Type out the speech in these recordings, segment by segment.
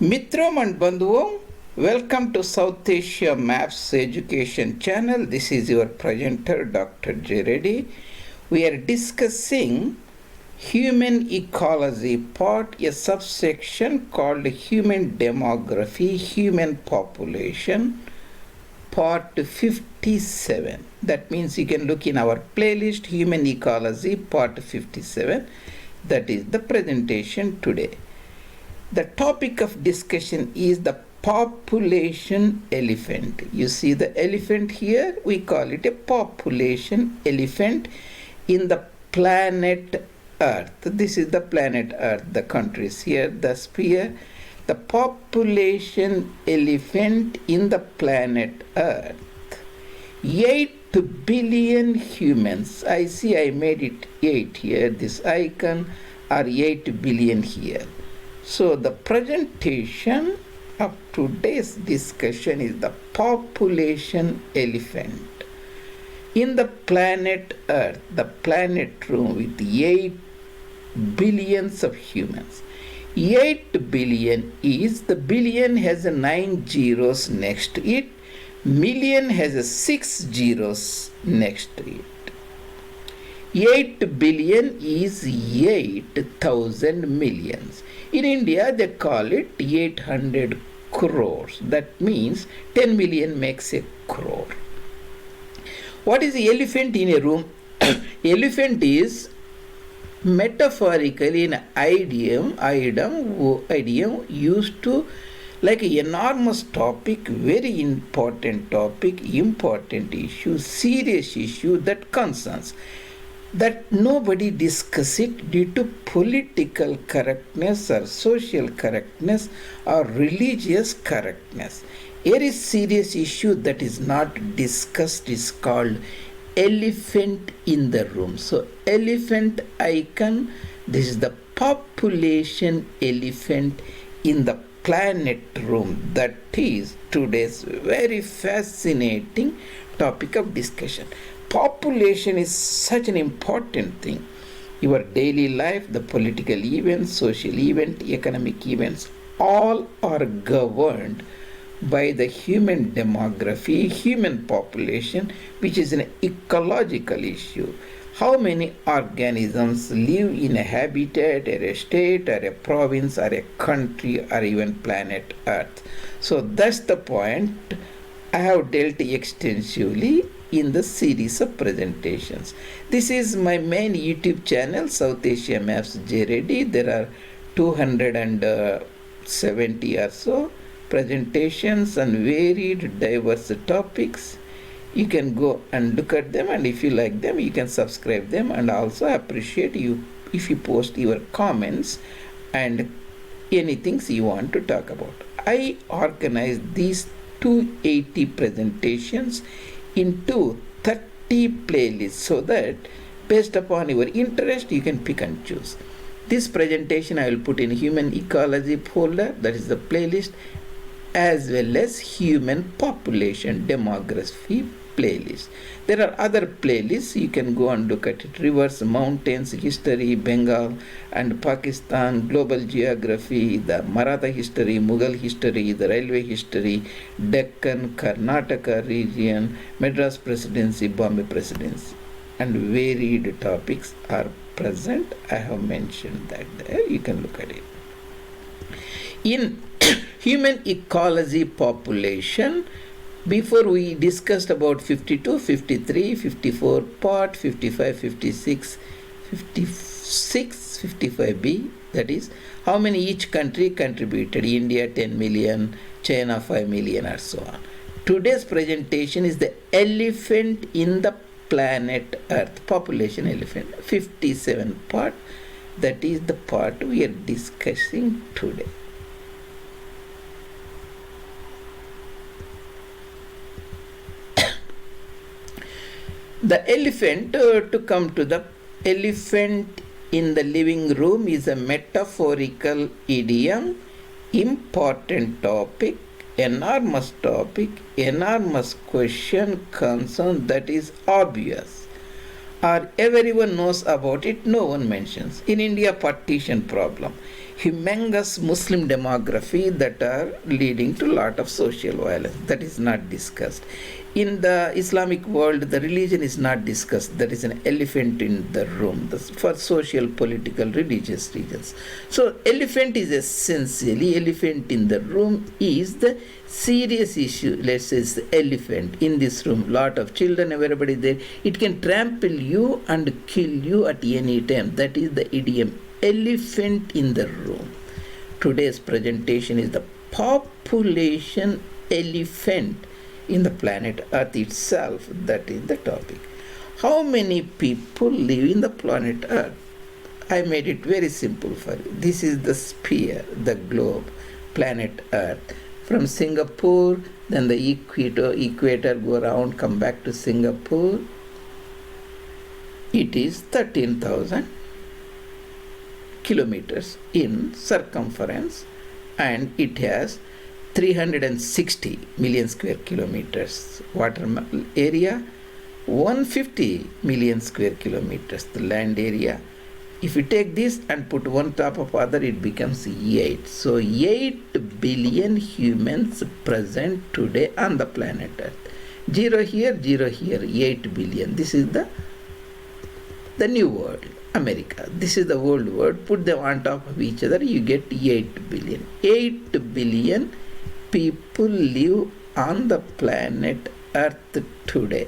Mitram and Bandhuvam, welcome to South Asia Maps Education channel. This is your presenter, Dr. J. Reddy. We are discussing human ecology part, a subsection called human demography, human population, part 57. That means you can look in our playlist, human ecology, part 57. That is the presentation today. The topic of discussion is the population elephant. You see the elephant here? We call it a population elephant in the planet Earth. This is the planet Earth, the countries here, the sphere. The population elephant in the planet Earth. 8 billion humans. I see I made it 8 here. This icon are 8 billion here. So the presentation of today's discussion is the population elephant in the planet Earth, the planet room with 8 billions of humans. 8 billion is, the billion has a 9 zeros next to it, million has a 6 zeros next to it. 8 billion is 8,000 millions. In India, they call it 800 crores. That means 10 million makes a crore. What is the elephant in a room? Elephant is metaphorically an idiom used to like an enormous topic, very important topic, important issue, serious issue that concerns that nobody discuss it due to political correctness or social correctness or religious correctness. Very serious issue that is not discussed is called elephant in the room. So elephant icon, this is the population elephant in the planet room. That is today's very fascinating topic of discussion. Population is such an important thing. Your daily life, the political events, social events, economic events, all are governed by the human demography, human population, which is an ecological issue. How many organisms live in a habitat, or a state, or a province, or a country, or even planet Earth? So that's the point I have dealt extensively in the series of presentations. This is my main YouTube channel, South Asia Maps J. Reddy. There are 270 or so presentations on varied, diverse topics. You can go and look at them, and if you like them, you can subscribe them, and also appreciate you if you post your comments and anything you want to talk about. I organized these 280 presentations into 30 playlists so that based upon your interest you can pick and choose. This presentation I will put in human ecology folder, that is the playlist, as well as human population demography playlist. There are other playlists, you can go and look at it: rivers, mountains, history, Bengal and Pakistan, global geography, the Maratha history, Mughal history, the railway history, Deccan, Karnataka region, Madras presidency, Bombay presidency, and varied topics are present. I have mentioned that there, you can look at it. In human ecology population, before we discussed about 52, 53, 54 part, 55, 56, 56, 55b, that is how many each country contributed. India 10 million, China 5 million, or so on. Today's presentation is the elephant in the planet Earth, population elephant, 57 part. That is the part we are discussing today. The elephant, to come to the elephant in the living room, is a metaphorical idiom, important topic, enormous question, concern that is obvious, or everyone knows about it, no one mentions. In India, partition problem. humongous Muslim demography that are leading to a lot of social violence. That is not discussed. In the Islamic world, the religion is not discussed. There is an elephant in the room for social, political, religious reasons. So, elephant is essentially, elephant in the room is the serious issue. Let's say it's the elephant in this room. Lot of children, everybody there. It can trample you and kill you at any time. That is the idiom, elephant in the room. Today's presentation is the population elephant in the planet Earth itself. That is the topic. How many people live in the planet Earth? I made it very simple for you. This is the sphere, the globe, planet Earth. From Singapore, then the equator go around, come back to Singapore. It is 13,000 kilometers in circumference, and it has 360 million square kilometers water area, 150 million square kilometers the land area. If you take this and put one top of other, it becomes 8. So 8 billion humans present today on the planet Earth. 0 here, 8 billion. This is the new world, America. This is the old world. Put them on top of each other, you get 8 billion. 8 billion people live on the planet Earth today.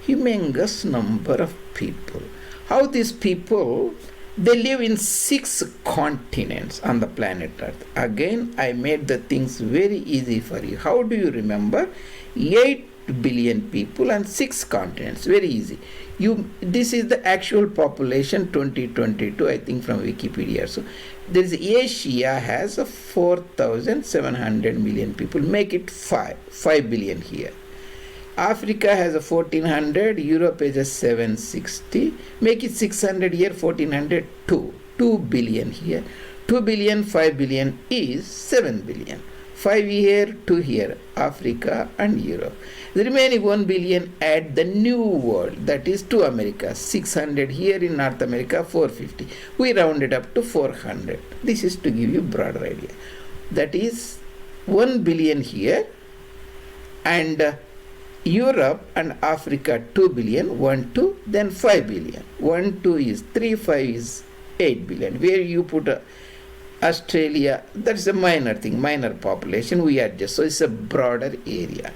Humongous number of people. How these people, they live in 6 continents on the planet Earth. Again, I made the things very easy for you. How do you remember? 8 billion people and 6 continents. Very easy. This is the actual population 2022, I think, from Wikipedia. So there is Asia has 4,700 million people. Make it 5 billion here. Africa has 1,400. Europe has 760. Make it 600 here. 1,400. 2 billion here. 2 billion, 5 billion is 7 billion. 5 here, 2 here, Africa and Europe. The remaining 1 billion add the new world, that is to America. 600 here in North America, 450. We round it up to 400. This is to give you broader idea. That is 1 billion here, and Europe and Africa 2 billion, 1, 2, then 5 billion. 1, 2 is 3, 5 is 8 billion. Where you put Australia, that's a minor thing, minor population, we adjust. So it's a broader area.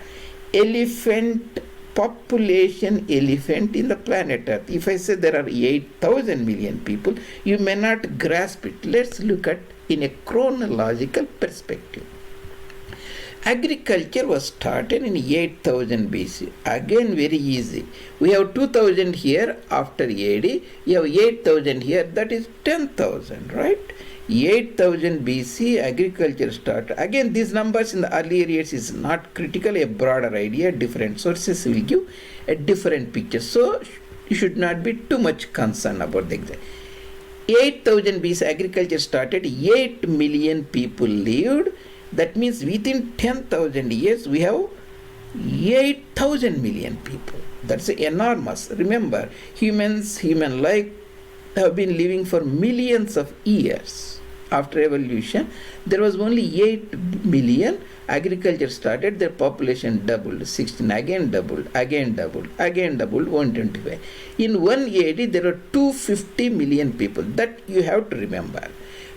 Elephant, population elephant in the planet Earth. If I say there are 8,000 million people, you may not grasp it. Let's look at in a chronological perspective. Agriculture was started in 8,000 BC. Again, very easy. We have 2,000 here after AD. You have 8,000 here, that is 10,000, right? 8,000 BC, agriculture started. Again, these numbers in the earlier years is not critical, a broader idea. Different sources will give a different picture. So, you should not be too much concerned about the exact. 8,000 BC, agriculture started. 8 million people lived. That means within 10,000 years, we have 8,000 million people. That's enormous. Remember, human-like have been living for millions of years. After evolution, there was only 8 million. Agriculture started, their population doubled. 16 again doubled, again doubled, again doubled, 125. In 1 AD, there were 250 million people. That you have to remember.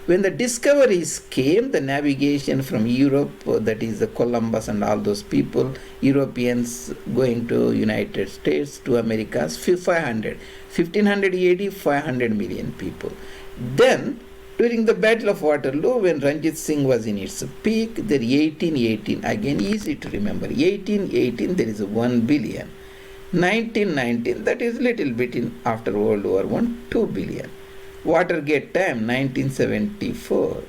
When the discoveries came, the navigation from Europe, that is the Columbus and all those people, Europeans going to United States, to Americas, 500. 1500 AD, 500 million people. Then, during the Battle of Waterloo, when Ranjit Singh was in its peak, there 1818, again easy to remember, 1818 there is 1 billion. 1919, that is little bit in after World War I, 2 billion. Watergate time, 1974,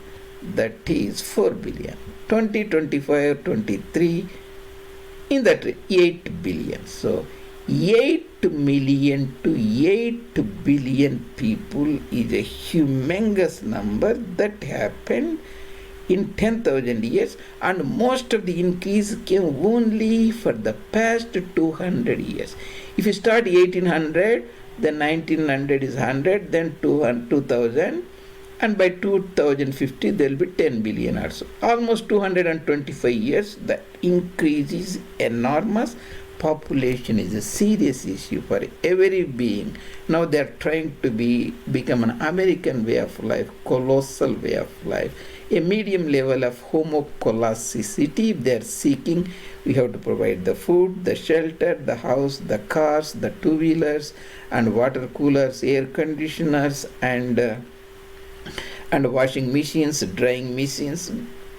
that is 4 billion. 2025, 23, in that 8 billion. So, 8 million to 8 billion people is a humongous number that happened in 10,000 years, and most of the increase came only for the past 200 years. If you start 1800, then 1900 is 100, then 2000, and by 2050 there will be 10 billion or so. Almost 225 years, the increase is enormous. Population is a serious issue for every being. Now they are trying to become an American way of life, colossal way of life, a medium level of Homo Colossicity. They are seeking. We have to provide the food, the shelter, the house, the cars, the two-wheelers, and water coolers, air conditioners, and washing machines, drying machines.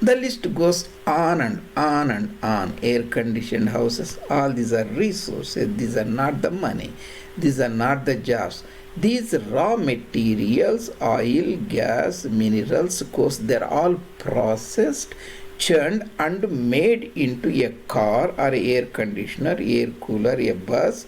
The list goes on and on and on. Air-conditioned houses, all these are resources. These are not the money. These are not the jobs. These raw materials, oil, gas, minerals, of course, they're all processed, churned, and made into a car or air conditioner, air cooler, a bus.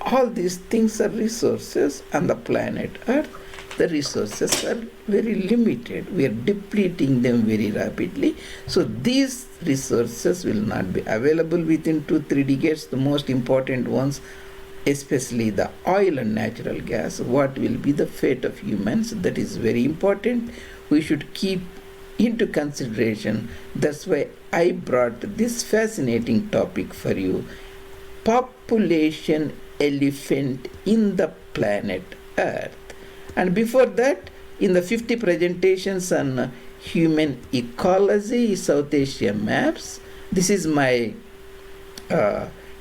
All these things are resources on the planet Earth. The resources are very limited. We are depleting them very rapidly. So these resources will not be available within 2-3 decades. The most important ones, especially the oil and natural gas. What will be the fate of humans? That is very important. We should keep into consideration. That's why I brought this fascinating topic for you. Population elephant in the planet Earth. And before that, in the 50 presentations on human ecology, South Asia maps, this is my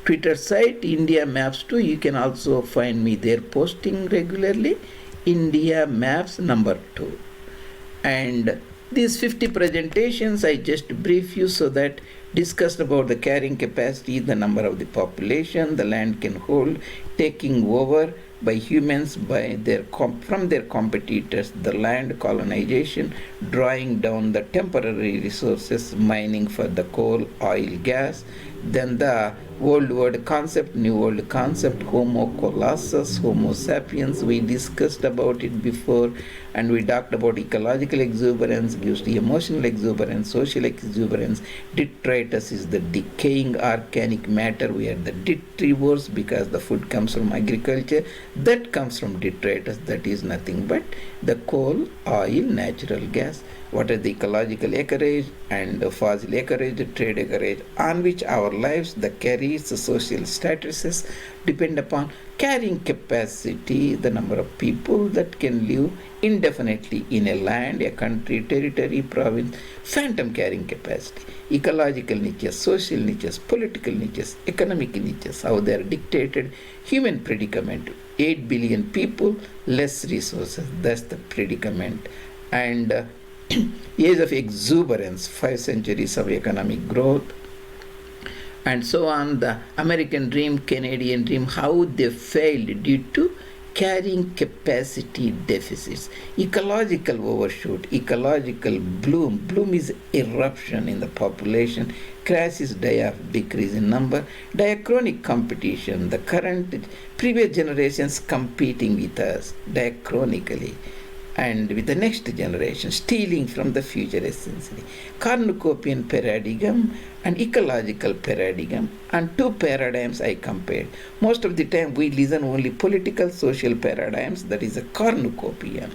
Twitter site, India Maps too. You can also find me there posting regularly, India Maps number 2. And these 50 presentations, I just brief you so that discussed about the carrying capacity, the number of the population, the land can hold, taking over by humans from their competitors, the land colonization, drawing down the temporary resources, mining for the coal, oil, gas, then the old world concept, new world concept, Homo Colossus, Homo sapiens. We discussed about it before, and we talked about ecological exuberance gives to emotional exuberance, social exuberance. Detritus is the decaying organic matter. We are the detrivores because the food comes from agriculture. That comes from detritus. That is nothing but the coal, oil, natural gas. What are the ecological acreage and fossil acreage, trade acreage, on which our lives, the carries, the social statuses depend upon. Carrying capacity, the number of people that can live indefinitely in a land, a country, territory, province. Phantom carrying capacity, ecological niches, social niches, political niches, economic niches, how they are dictated. Human predicament, 8 billion people, less resources, that's the predicament. And age of exuberance, 5 centuries of economic growth, and so on. The American dream, Canadian dream, how they failed due to carrying capacity deficits. Ecological overshoot, ecological bloom. Bloom is eruption in the population. Crash is decrease in number. Diachronic competition, the previous generations competing with us diachronically, and with the next generation, stealing from the future essentially. Cornucopian paradigm and ecological paradigm, and two paradigms I compared. Most of the time we listen only political social paradigms, that is a cornucopian.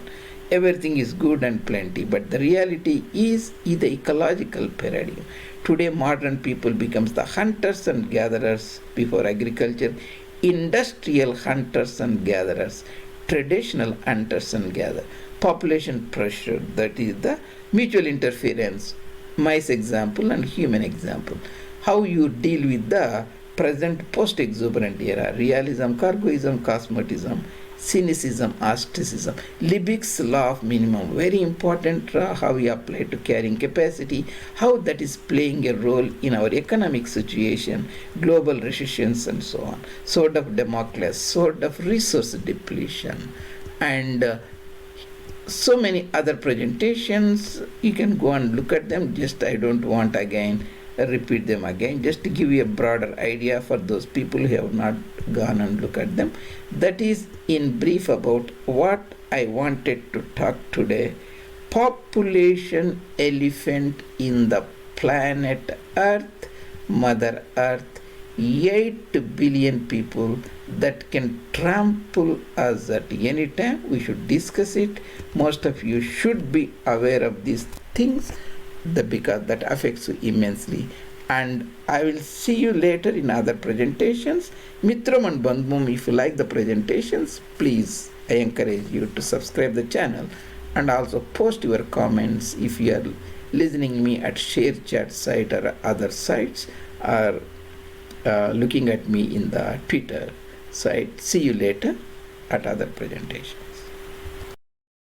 Everything is good and plenty, but the reality is the ecological paradigm. Today modern people becomes the hunters and gatherers before agriculture, industrial hunters and gatherers, traditional hunters and gatherers. Population pressure, that is the mutual interference, mice example and human example. How you deal with the present post-exuberant era, realism, cargoism, cosmetism, cynicism, asceticism. Liebig's law of minimum, very important, how we apply to carrying capacity, how that is playing a role in our economic situation, global recessions and so on. Sword of Damocles, sword of resource depletion, and so many other presentations. You can go and look at them. Just I don't want again repeat them again, just to give you a broader idea for those people who have not gone and look at them. That is in brief about what I wanted to talk today. Population elephant in the planet Earth, Mother Earth, 8 billion people that can trample us at any time. We should discuss it. Most of you should be aware of these things because that affects you immensely. And I will see you later in other presentations. Mitram and Bandhum, if you like the presentations, please, I encourage you to subscribe the channel and also post your comments if you are listening me at share chat site or other sites, or looking at me in the Twitter site. See you later at other presentation.